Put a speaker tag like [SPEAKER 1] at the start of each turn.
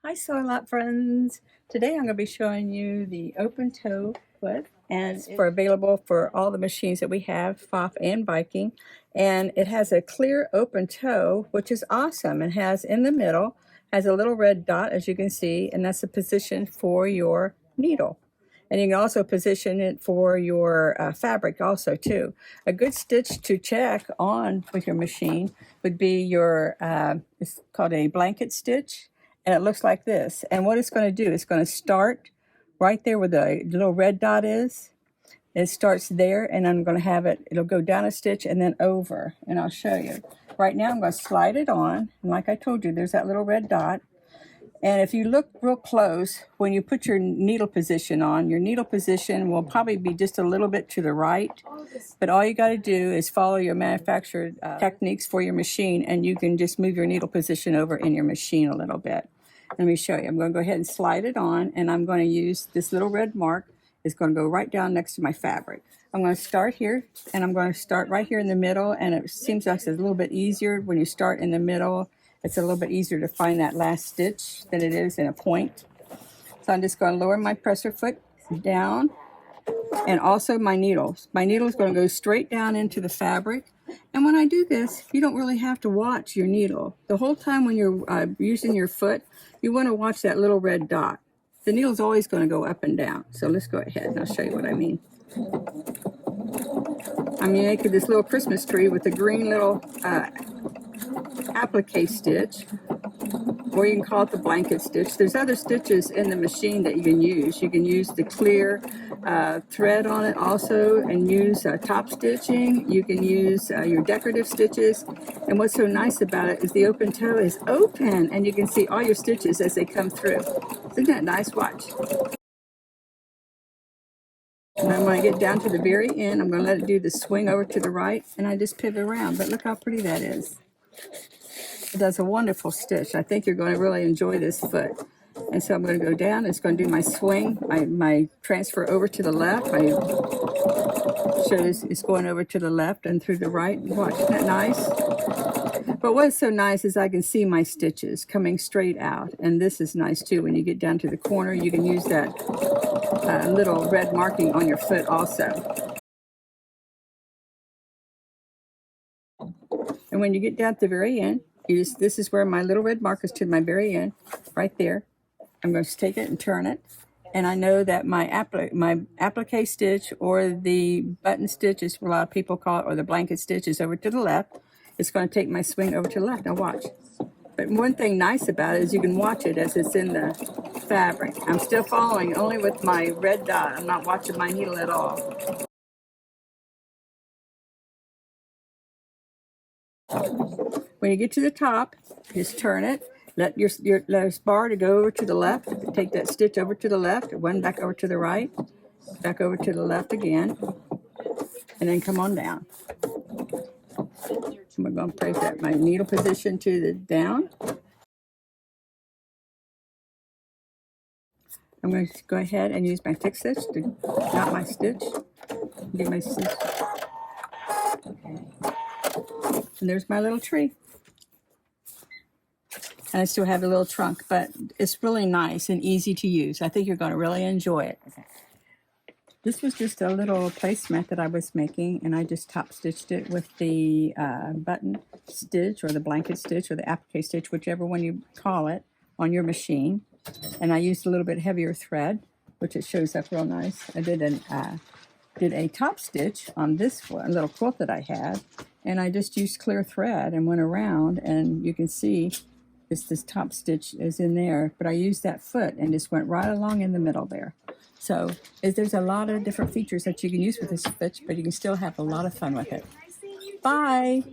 [SPEAKER 1] Hi Sew Lot friends! Today I'm going to be showing you the open toe foot, and it's available for all the machines that we have, PFAFF and Viking, and it has a clear open toe, which is awesome. It has in the middle, has a little red dot as you can see, and that's the position for your needle. And you can also position it for your fabric also too. A good stitch to check on with your machine would be your, it's called a blanket stitch. And it looks like this. And what it's going to do, it's going to start right there where the little red dot is. It starts there, and I'm going to have it, it'll go down a stitch and then over. And I'll show you. Right now I'm going to slide it on. And like I told you, there's that little red dot. And if you look real close, when you put your needle position on, your needle position will probably be just a little bit to the right. But all you got to do is follow your manufactured techniques for your machine, and you can just move your needle position over in your machine a little bit. Let me show you. I'm going to go ahead and slide it on, and I'm going to use this little red mark. It's going to go right down next to my fabric. I'm going to start here, and I'm going to start right here in the middle, and it seems like it's a little bit easier when you start in the middle. It's a little bit easier to find that last stitch than it is in a point. So I'm just going to lower my presser foot down, and also my needle. My needle is going to go straight down into the fabric. And when I do this, you don't really have to watch your needle. The whole time when you're using your foot, you want to watch that little red dot. The needle's always going to go up and down. So let's go ahead and I'll show you what I mean. I'm making this little Christmas tree with a green little applique stitch, or you can call it the blanket stitch. There's other stitches in the machine that you can use. You can use the clear thread on it also, and use top stitching. You can use your decorative stitches. And what's so nice about it is the open toe is open, and you can see all your stitches as they come through. Isn't that nice? Watch. And then when I get down to the very end, I'm going to let it do the swing over to the right, and I just pivot around. But look how pretty that is. It does a wonderful stitch. I think you're going to really enjoy this foot. And so I'm going to go down. It's going to do my swing, my transfer over to the left. I shows it's going over to the left and through the right. Watch, isn't that nice? But what's so nice is I can see my stitches coming straight out. And this is nice too. When you get down to the corner, you can use that little red marking on your foot also. And when you get down to the very end, this is where my little red mark is to my very end, right there. I'm going to take it and turn it. And I know that my applique stitch, or the button stitch, as a lot of people call it, or the blanket stitch, is over to the left. It's going to take my swing over to the left. Now watch. But one thing nice about it is you can watch it as it's in the fabric. I'm still following only with my red dot. I'm not watching my needle at all. When you get to the top, just turn it. Let your bar to go over to the left. Take that stitch over to the left, one back over to the right, back over to the left again, and then come on down. So I'm going to place that my needle position to the down. I'm going to go ahead and use my fix stitch to knot my stitch. Get my stitch. Okay. And there's my little tree. And I still have a little trunk, but it's really nice and easy to use. I think you're going to really enjoy it. Okay. This was just a little placemat that I was making, and I just top stitched it with the button stitch, or the blanket stitch, or the applique stitch, whichever one you call it, on your machine. And I used a little bit heavier thread, which it shows up real nice. I did a top stitch on this one, a little quilt that I had, and I just used clear thread and went around, and you can see this top stitch is in there, but I used that foot and just went right along in the middle there. So there's a lot of different features that you can use with this stitch, but you can still have a lot of fun with it. Bye!